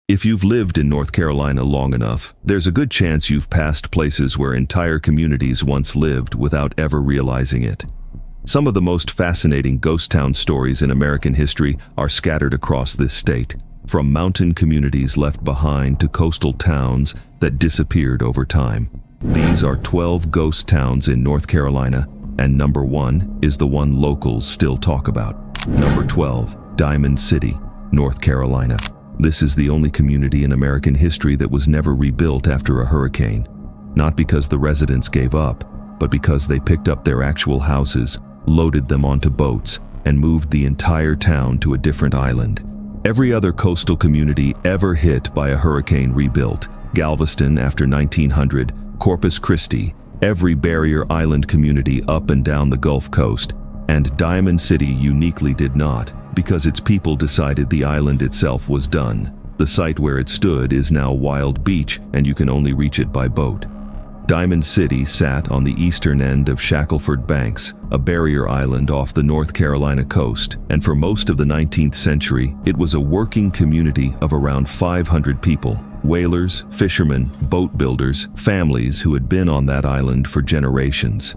If you've lived in North Carolina long enough, there's a good chance you've passed places where entire communities once lived without ever realizing it. Some of the most fascinating ghost town stories in American history are scattered across this state, from mountain communities left behind to coastal towns that disappeared over time. These are 12 ghost towns in North Carolina, and number 1 is the one locals still talk about. Number 12, Diamond City, North Carolina. This is the only community in American history that was never rebuilt after a hurricane. Not because the residents gave up, but because they picked up their actual houses, loaded them onto boats, and moved the entire town to a different island. Every other coastal community ever hit by a hurricane rebuilt. Galveston after 1900, Corpus Christi, every barrier island community up and down the Gulf Coast, and Diamond City uniquely did not, because its people decided the island itself was done. The site where it stood is now Wild Beach, and you can only reach it by boat. Diamond City sat on the eastern end of Shackleford Banks, a barrier island off the North Carolina coast, and for most of the 19th century, it was a working community of around 500 people. Whalers, fishermen, boat builders, families who had been on that island for generations.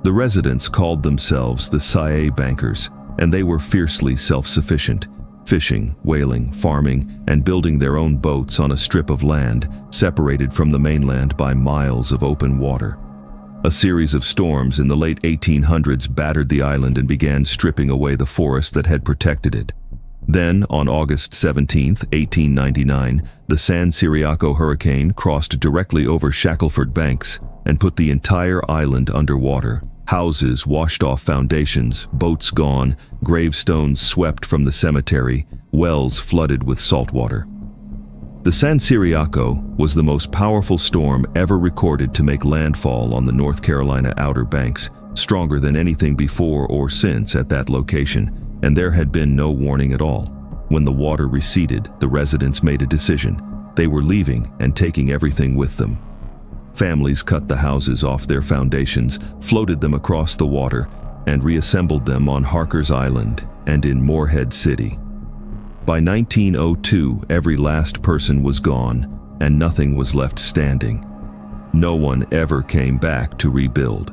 The residents called themselves the Sia Bankers, and they were fiercely self-sufficient, fishing, whaling, farming, and building their own boats on a strip of land separated from the mainland by miles of open water. A series of storms in the late 1800s battered the island and began stripping away the forest that had protected it. Then, on August 17, 1899, the San Siriaco hurricane crossed directly over Shackleford Banks and put the entire island underwater. Houses washed off foundations, boats gone, gravestones swept from the cemetery, wells flooded with salt water. The San Siriaco was the most powerful storm ever recorded to make landfall on the North Carolina Outer Banks, stronger than anything before or since at that location, and there had been no warning at all. When the water receded, the residents made a decision. They were leaving and taking everything with them. Families cut the houses off their foundations, floated them across the water, and reassembled them on Harker's Island and in Morehead City. By 1902, every last person was gone, and nothing was left standing. No one ever came back to rebuild.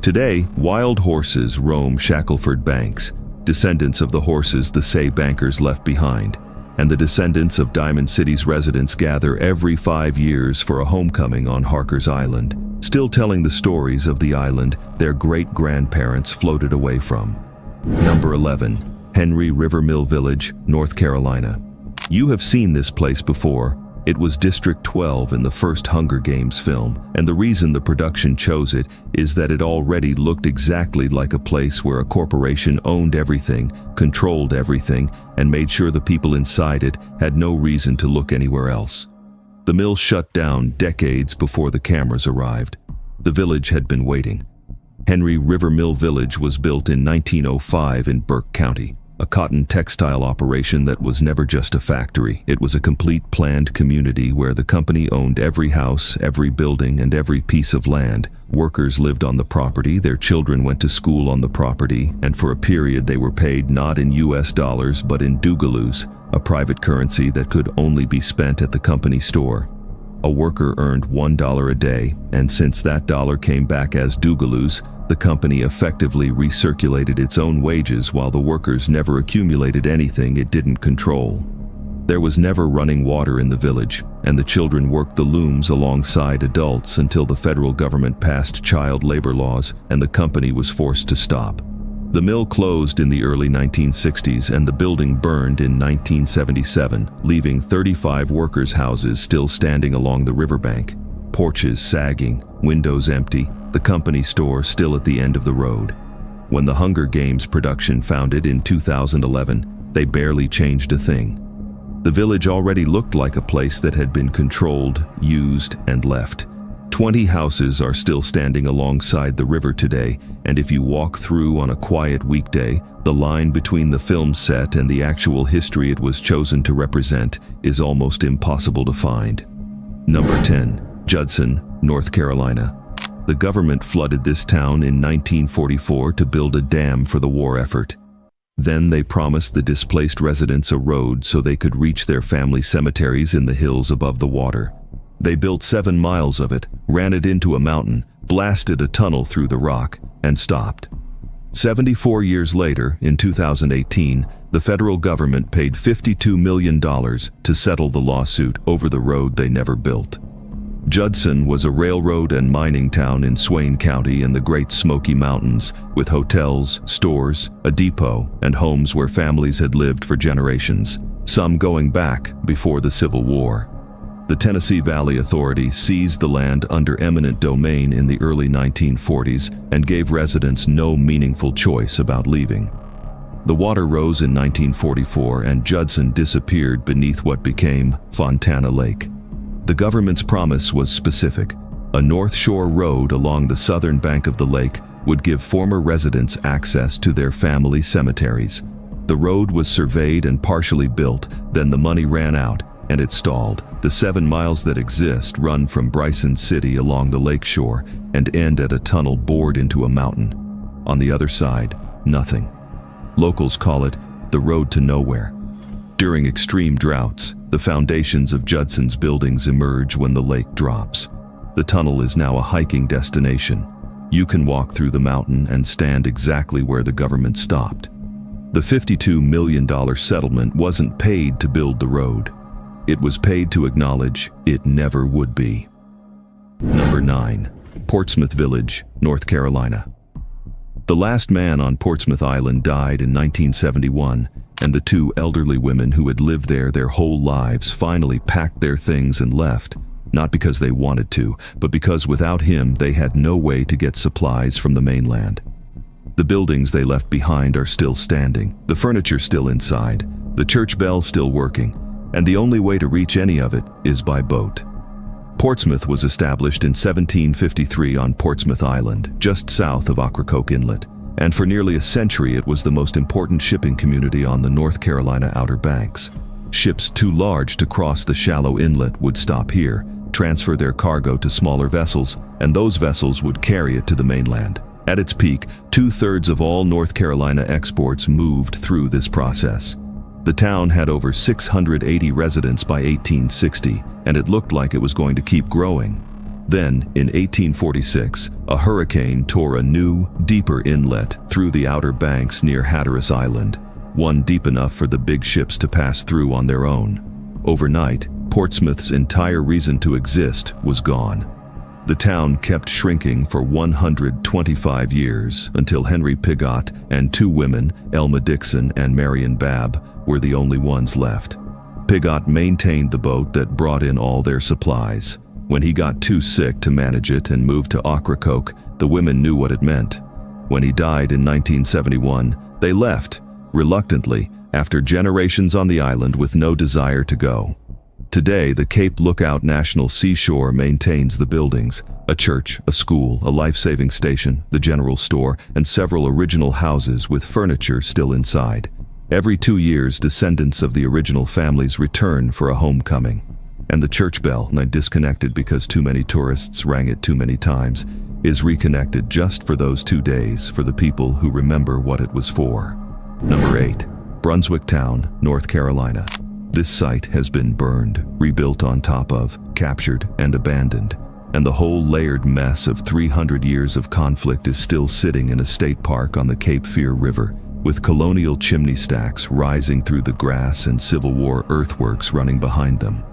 Today, wild horses roam Shackleford Banks, descendants of the horses the Sia Bankers left behind, and the descendants of Diamond City's residents gather every 5 years for a homecoming on Harker's Island, still telling the stories of the island their great-grandparents floated away from. Number 11, Henry River Mill Village, North Carolina. You have seen this place before. It was District 12 in the first Hunger Games film, and the reason the production chose it is that it already looked exactly like a place where a corporation owned everything, controlled everything, and made sure the people inside it had no reason to look anywhere else. The mill shut down decades before the cameras arrived. The village had been waiting. Henry River Mill Village was built in 1905 in Burke County. A cotton textile operation that was never just a factory. It was a complete planned community where the company owned every house, every building, and every piece of land. Workers lived on the property, their children went to school on the property, and for a period they were paid not in US dollars but in dougaloos, a private currency that could only be spent at the company store. A worker earned $1 a day, and since that dollar came back as dougaloos, the company effectively recirculated its own wages while the workers never accumulated anything it didn't control. There was never running water in the village, and the children worked the looms alongside adults until the federal government passed child labor laws and the company was forced to stop. The mill closed in the early 1960s and the building burned in 1977, leaving 35 workers' houses still standing along the riverbank. Porches sagging, windows empty, the company store still at the end of the road. When the Hunger Games production founded in 2011, they barely changed a thing. The village already looked like a place that had been controlled, used, and left. 20 houses are still standing alongside the river today, and if you walk through on a quiet weekday, the line between the film set and the actual history it was chosen to represent is almost impossible to find. Number 10. Judson, North Carolina. The government flooded this town in 1944 to build a dam for the war effort. Then they promised the displaced residents a road so they could reach their family cemeteries in the hills above the water. They built 7 miles of it, ran it into a mountain, blasted a tunnel through the rock, and stopped. 74 years later, in 2018, the federal government paid $52 million to settle the lawsuit over the road they never built. Judson was a railroad and mining town in Swain County in the Great Smoky Mountains, with hotels, stores, a depot, and homes where families had lived for generations, some going back before the Civil War. The Tennessee Valley Authority seized the land under eminent domain in the early 1940s and gave residents no meaningful choice about leaving. The water rose in 1944 and Judson disappeared beneath what became Fontana Lake. The government's promise was specific. A North Shore road along the southern bank of the lake would give former residents access to their family cemeteries. The road was surveyed and partially built, then the money ran out, and it stalled. The 7 miles that exist run from Bryson City along the lake shore and end at a tunnel bored into a mountain. On the other side, nothing. Locals call it the road to nowhere. During extreme droughts, the foundations of Judson's buildings emerge when the lake drops. The tunnel is now a hiking destination. You can walk through the mountain and stand exactly where the government stopped. The $52 million settlement wasn't paid to build the road. It was paid to acknowledge it never would be. Number 9. Portsmouth Village, North Carolina. The last man on Portsmouth Island died in 1971, and the 2 elderly women who had lived there their whole lives finally packed their things and left, not because they wanted to, but because without him they had no way to get supplies from the mainland. The buildings they left behind are still standing, the furniture still inside, the church bell still working, and the only way to reach any of it is by boat. Portsmouth was established in 1753 on Portsmouth Island, just south of Ocracoke Inlet, and for nearly a century it was the most important shipping community on the North Carolina Outer Banks. Ships too large to cross the shallow inlet would stop here, transfer their cargo to smaller vessels, and those vessels would carry it to the mainland. At its peak, 2/3 of all North Carolina exports moved through this process. The town had over 680 residents by 1860, and it looked like it was going to keep growing. Then, in 1846, a hurricane tore a new, deeper inlet through the Outer Banks near Hatteras Island, one deep enough for the big ships to pass through on their own. Overnight, Portsmouth's entire reason to exist was gone. The town kept shrinking for 125 years until Henry Piggott and 2 women, Elma Dixon and Marion Babb, were the only ones left. Piggott maintained the boat that brought in all their supplies. When he got too sick to manage it and moved to Ocracoke, the women knew what it meant. When he died in 1971, they left, reluctantly, after generations on the island with no desire to go. Today, the Cape Lookout National Seashore maintains the buildings, a church, a school, a life-saving station, the general store, and several original houses with furniture still inside. Every 2 years, descendants of the original families return for a homecoming. And the church bell, not disconnected because too many tourists rang it too many times, is reconnected just for those 2 days for the people who remember what it was for. Number 8. Brunswick Town, North Carolina. This site has been burned, rebuilt on top of, captured, and abandoned, and the whole layered mess of 300 years of conflict is still sitting in a state park on the Cape Fear River, with colonial chimney stacks rising through the grass and Civil War earthworks running behind them.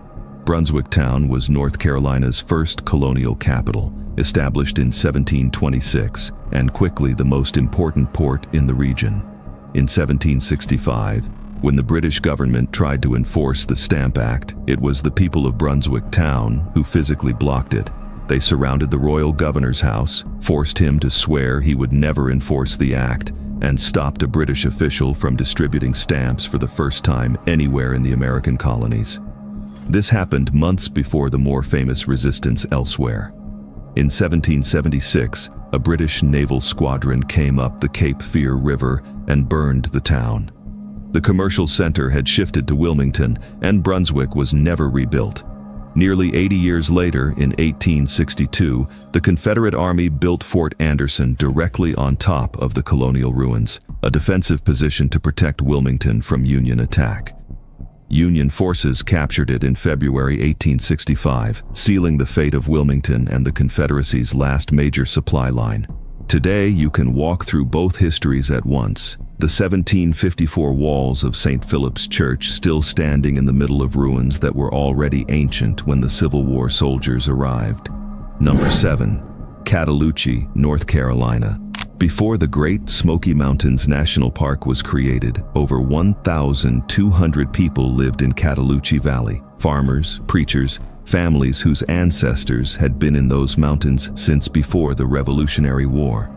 Brunswick Town was North Carolina's first colonial capital, established in 1726, and quickly the most important port in the region. In 1765, when the British government tried to enforce the Stamp Act, it was the people of Brunswick Town who physically blocked it. They surrounded the royal governor's house, forced him to swear he would never enforce the act, and stopped a British official from distributing stamps for the first time anywhere in the American colonies. This happened months before the more famous resistance elsewhere. In 1776, a British naval squadron came up the Cape Fear River and burned the town. The commercial center had shifted to Wilmington, and Brunswick was never rebuilt. Nearly 80 years later, in 1862, the Confederate Army built Fort Anderson directly on top of the colonial ruins, a defensive position to protect Wilmington from Union attack. Union forces captured it in February 1865, sealing the fate of Wilmington and the Confederacy's last major supply line. Today, you can walk through both histories at once. The 1754 walls of St. Philip's Church still standing in the middle of ruins that were already ancient when the Civil War soldiers arrived. Number 7. Cataloochee, North Carolina. Before the Great Smoky Mountains National Park was created, over 1,200 people lived in Cataloochee Valley. Farmers, preachers, families whose ancestors had been in those mountains since before the Revolutionary War.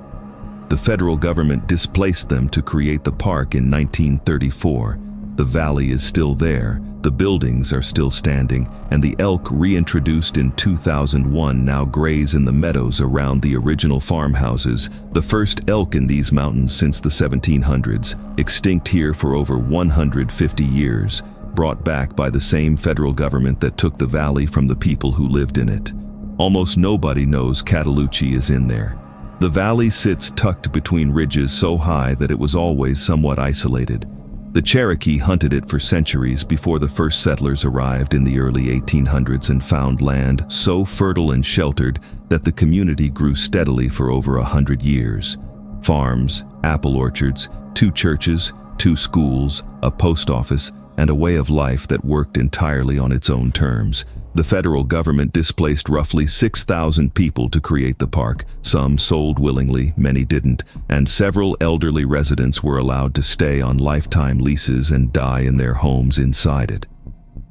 The federal government displaced them to create the park in 1934. The valley is still there, the buildings are still standing, and the elk reintroduced in 2001 now graze in the meadows around the original farmhouses, the first elk in these mountains since the 1700s, extinct here for over 150 years, brought back by the same federal government that took the valley from the people who lived in it. Almost nobody knows Cataloochee is in there. The valley sits tucked between ridges so high that it was always somewhat isolated. The Cherokee hunted it for centuries before the first settlers arrived in the early 1800s and found land so fertile and sheltered that the community grew steadily for over 100 years. Farms, apple orchards, 2 churches, 2 schools, a post office, and a way of life that worked entirely on its own terms. The federal government displaced roughly 6,000 people to create the park. Some sold willingly, many didn't, and several elderly residents were allowed to stay on lifetime leases and die in their homes inside it.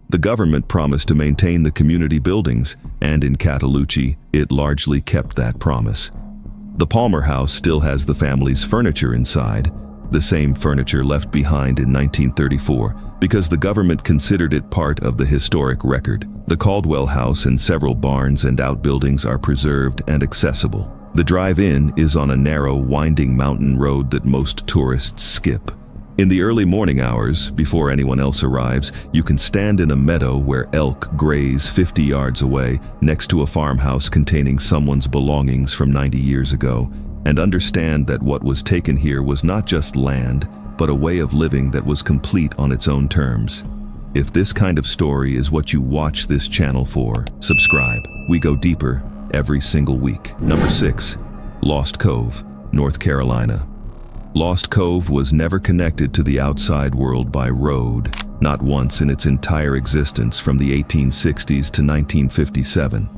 The government promised to maintain the community buildings, and in Cataloochee, it largely kept that promise. The Palmer House still has the family's furniture inside, the same furniture left behind in 1934 because the government considered it part of the historic record. The Caldwell House and several barns and outbuildings are preserved and accessible. The drive-in is on a narrow, winding mountain road that most tourists skip. In the early morning hours, before anyone else arrives, you can stand in a meadow where elk graze 50 yards away next to a farmhouse containing someone's belongings from 90 years ago, and understand that what was taken here was not just land, but a way of living that was complete on its own terms. If this kind of story is what you watch this channel for, subscribe. We go deeper every single week. Number 6. Lost Cove, North Carolina. Lost Cove was never connected to the outside world by road, not once in its entire existence from the 1860s to 1957.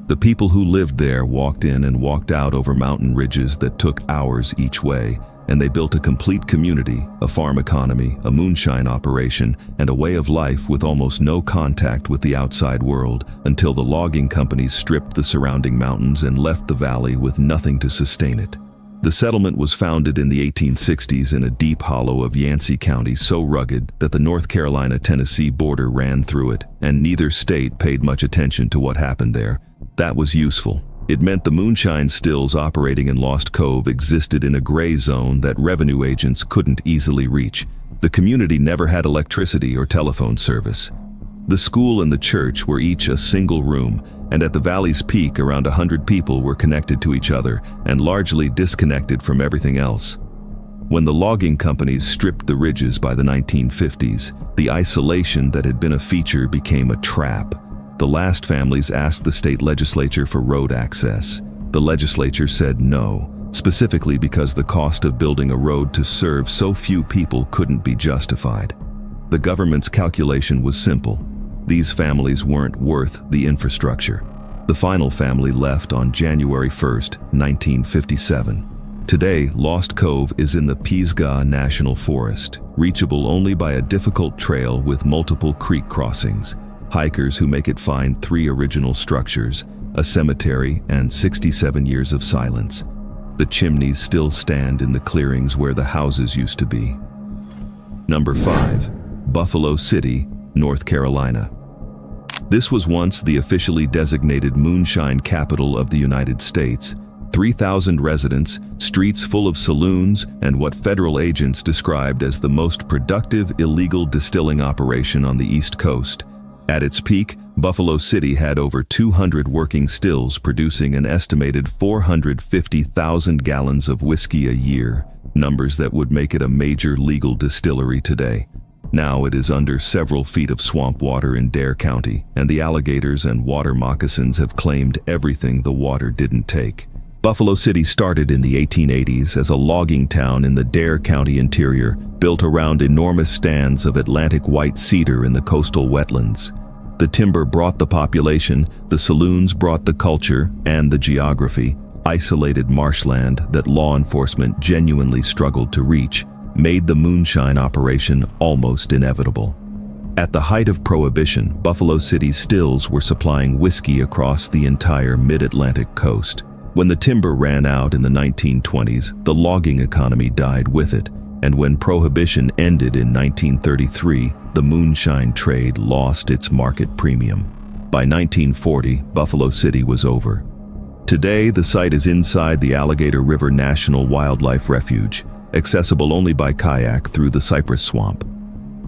The people who lived there walked in and walked out over mountain ridges that took hours each way, and they built a complete community, a farm economy, a moonshine operation, and a way of life with almost no contact with the outside world until the logging companies stripped the surrounding mountains and left the valley with nothing to sustain it. The settlement was founded in the 1860s in a deep hollow of Yancey County so rugged that the North Carolina-Tennessee border ran through it, and neither state paid much attention to what happened there. That was useful. It meant the moonshine stills operating in Lost Cove existed in a gray zone that revenue agents couldn't easily reach. The community never had electricity or telephone service. The school and the church were each a single room, and at the valley's peak around 100 people were connected to each other and largely disconnected from everything else. When the logging companies stripped the ridges by the 1950s, the isolation that had been a feature became a trap. The last families asked the state legislature for road access. The legislature said no, specifically because the cost of building a road to serve so few people couldn't be justified. The government's calculation was simple. These families weren't worth the infrastructure. The final family left on January 1st, 1957. Today, Lost Cove is in the Pisgah National Forest, reachable only by a difficult trail with multiple creek crossings. Hikers who make it find 3 original structures, a cemetery, and 67 years of silence. The chimneys still stand in the clearings where the houses used to be. Number 5. Buffalo City, North Carolina. This was once the officially designated moonshine capital of the United States. 3,000 residents, streets full of saloons, and what federal agents described as the most productive illegal distilling operation on the East Coast. At its peak, Buffalo City had over 200 working stills producing an estimated 450,000 gallons of whiskey a year, numbers that would make it a major legal distillery today. Now it is under several feet of swamp water in Dare County, and the alligators and water moccasins have claimed everything the water didn't take. Buffalo City started in the 1880s as a logging town in the Dare County interior, built around enormous stands of Atlantic white cedar in the coastal wetlands. The timber brought the population, the saloons brought the culture and the geography. Isolated marshland that law enforcement genuinely struggled to reach made the moonshine operation almost inevitable. At the height of Prohibition, Buffalo City's stills were supplying whiskey across the entire mid-Atlantic coast. When the timber ran out in the 1920s, the logging economy died with it, and when Prohibition ended in 1933, the moonshine trade lost its market premium. By 1940, Buffalo City was over. Today, the site is inside the Alligator River National Wildlife Refuge, accessible only by kayak through the cypress swamp.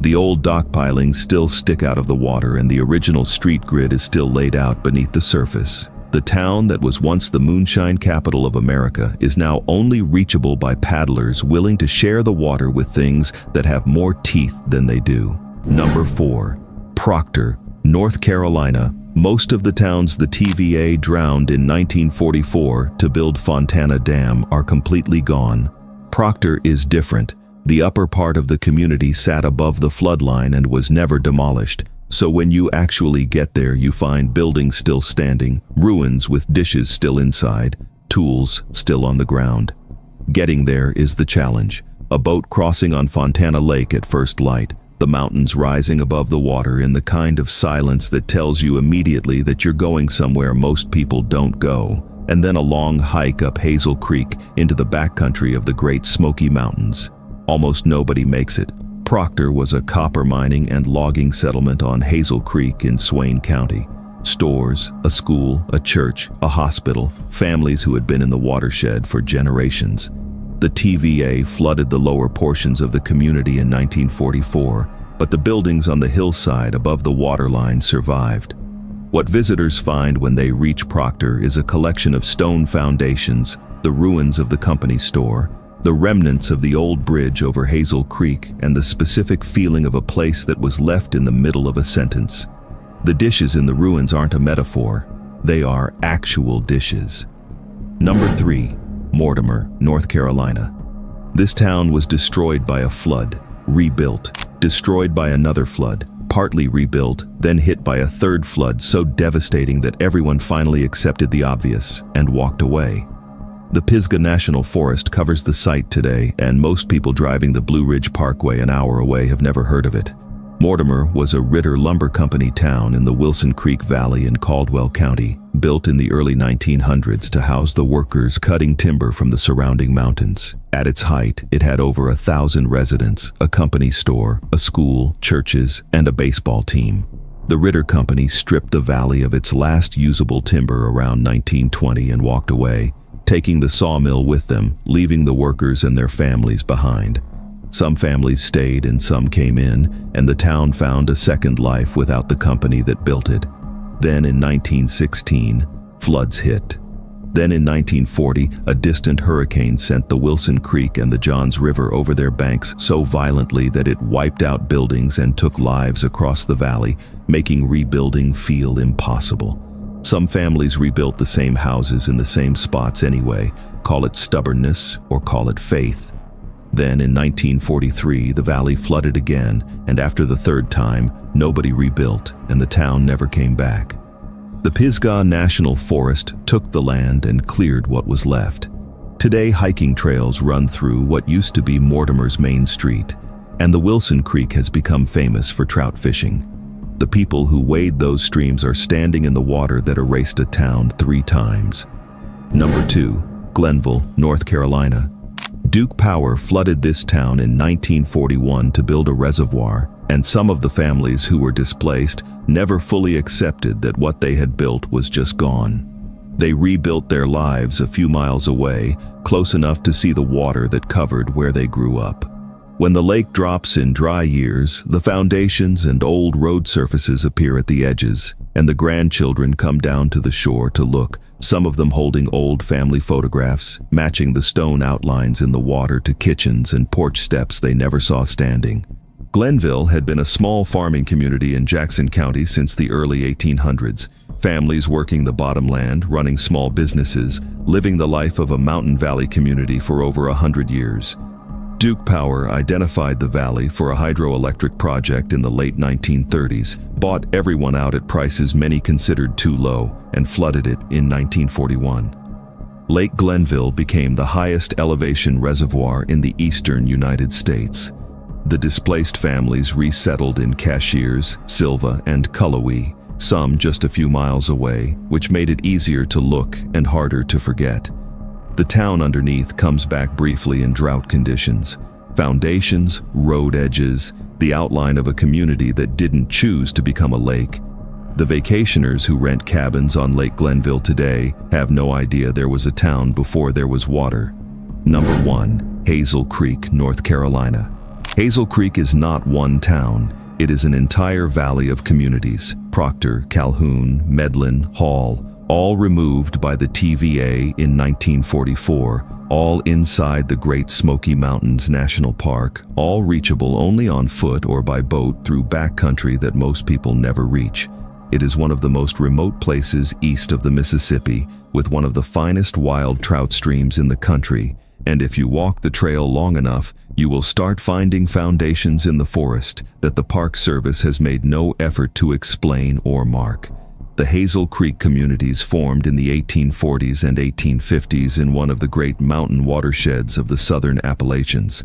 The old dock pilings still stick out of the water, and the original street grid is still laid out beneath the surface. The town that was once the moonshine capital of America is now only reachable by paddlers willing to share the water with things that have more teeth than they do. Number 4. Proctor, North Carolina. Most of the towns the TVA drowned in 1944 to build Fontana Dam are completely gone. Proctor is different. The upper part of the community sat above the floodline and was never demolished. So when you actually get there, you find buildings still standing, ruins with dishes still inside, tools still on the ground. Getting there is the challenge. A boat crossing on Fontana Lake at first light, the mountains rising above the water in the kind of silence that tells you immediately that you're going somewhere most people don't go, and then a long hike up Hazel Creek into the backcountry of the Great Smoky Mountains. Almost nobody makes it. Proctor was a copper mining and logging settlement on Hazel Creek in Swain County. Stores, a school, a church, a hospital, families who had been in the watershed for generations. The TVA flooded the lower portions of the community in 1944, but the buildings on the hillside above the waterline survived. What visitors find when they reach Proctor is a collection of stone foundations, the ruins of the company store, the remnants of the old bridge over Hazel Creek, and the specific feeling of a place that was left in the middle of a sentence. The dishes in the ruins aren't a metaphor. They are actual dishes. Number 3. Mortimer, North Carolina. This town was destroyed by a flood, rebuilt, destroyed by another flood, partly rebuilt, then hit by a third flood so devastating that everyone finally accepted the obvious and walked away. The Pisgah National Forest covers the site today, and most people driving the Blue Ridge Parkway an hour away have never heard of it. Mortimer was a Ritter Lumber Company town in the Wilson Creek Valley in Caldwell County, built in the early 1900s to house the workers cutting timber from the surrounding mountains. At its height, it had over 1,000 residents, a company store, a school, churches, and a baseball team. The Ritter Company stripped the valley of its last usable timber around 1920 and walked away, taking the sawmill with them, leaving the workers and their families behind. Some families stayed and some came in, and the town found a second life without the company that built it. Then in 1916, floods hit. Then in 1940, a distant hurricane sent the Wilson Creek and the Johns River over their banks so violently that it wiped out buildings and took lives across the valley, making rebuilding feel impossible. Some families rebuilt the same houses in the same spots anyway. Call it stubbornness or call it faith. Then in 1943, the valley flooded again, and after the third time, nobody rebuilt, and the town never came back. The Pisgah National Forest took the land and cleared what was left. Today, hiking trails run through what used to be Mortimer's main street, and the Wilson Creek has become famous for trout fishing. The people who wade those streams are standing in the water that erased a town 3 times. Number 2. Glenville, North Carolina. Duke Power flooded this town in 1941 to build a reservoir, and some of the families who were displaced never fully accepted that what they had built was just gone. They rebuilt their lives a few miles away, close enough to see the water that covered where they grew up. When the lake drops in dry years, the foundations and old road surfaces appear at the edges, and the grandchildren come down to the shore to look, some of them holding old family photographs, matching the stone outlines in the water to kitchens and porch steps they never saw standing. Glenville had been a small farming community in Jackson County since the early 1800s. Families working the bottomland, running small businesses, living the life of a mountain valley community for over 100 years. Duke Power identified the valley for a hydroelectric project in the late 1930s, bought everyone out at prices many considered too low, and flooded it in 1941. Lake Glenville became the highest elevation reservoir in the eastern United States. The displaced families resettled in Cashiers, Silva, and Cullowhee, some just a few miles away, which made it easier to look and harder to forget. The town underneath comes back briefly in drought conditions. Foundations, road edges, the outline of a community that didn't choose to become a lake. The vacationers who rent cabins on Lake Glenville today have no idea there was a town before there was water. Number 1. Hazel Creek, North Carolina. Hazel Creek is not one town. It is an entire valley of communities. Proctor, Calhoun, Medlin, Hall, all removed by the TVA in 1944, all inside the Great Smoky Mountains National Park, all reachable only on foot or by boat through backcountry that most people never reach. It is one of the most remote places east of the Mississippi, with one of the finest wild trout streams in the country, and if you walk the trail long enough, you will start finding foundations in the forest that the Park Service has made no effort to explain or mark. The Hazel Creek communities formed in the 1840s and 1850s in one of the great mountain watersheds of the southern Appalachians.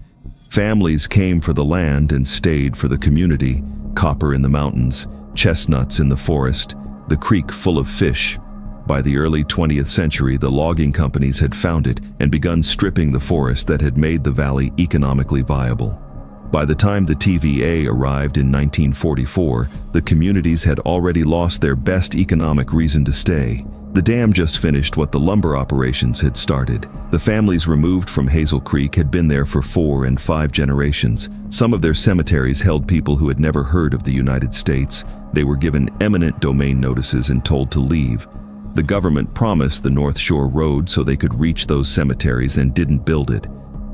Families came for the land and stayed for the community, copper in the mountains, chestnuts in the forest, the creek full of fish. By the early 20th century, the logging companies had found it and begun stripping the forest that had made the valley economically viable. By the time the TVA arrived in 1944, the communities had already lost their best economic reason to stay. The dam just finished what the lumber operations had started. The families removed from Hazel Creek had been there for 4 and 5 generations. Some of their cemeteries held people who had never heard of the United States. They were given eminent domain notices and told to leave. The government promised the North Shore Road so they could reach those cemeteries and didn't build it.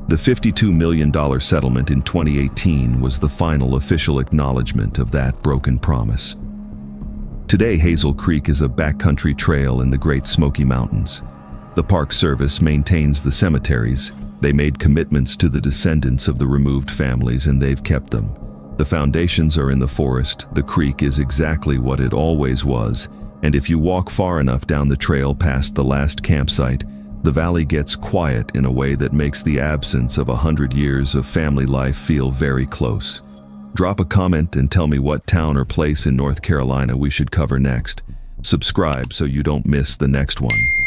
The $52 million settlement in 2018 was the final official acknowledgement of that broken promise. Today, Hazel Creek is a backcountry trail in the Great Smoky Mountains. The Park Service maintains the cemeteries. They made commitments to the descendants of the removed families, and they've kept them. The foundations are in the forest. The creek is exactly what it always was, and if you walk far enough down the trail past the last campsite, the valley gets quiet in a way that makes the absence of 100 years of family life feel very close. Drop a comment and tell me what town or place in North Carolina we should cover next. Subscribe so you don't miss the next one.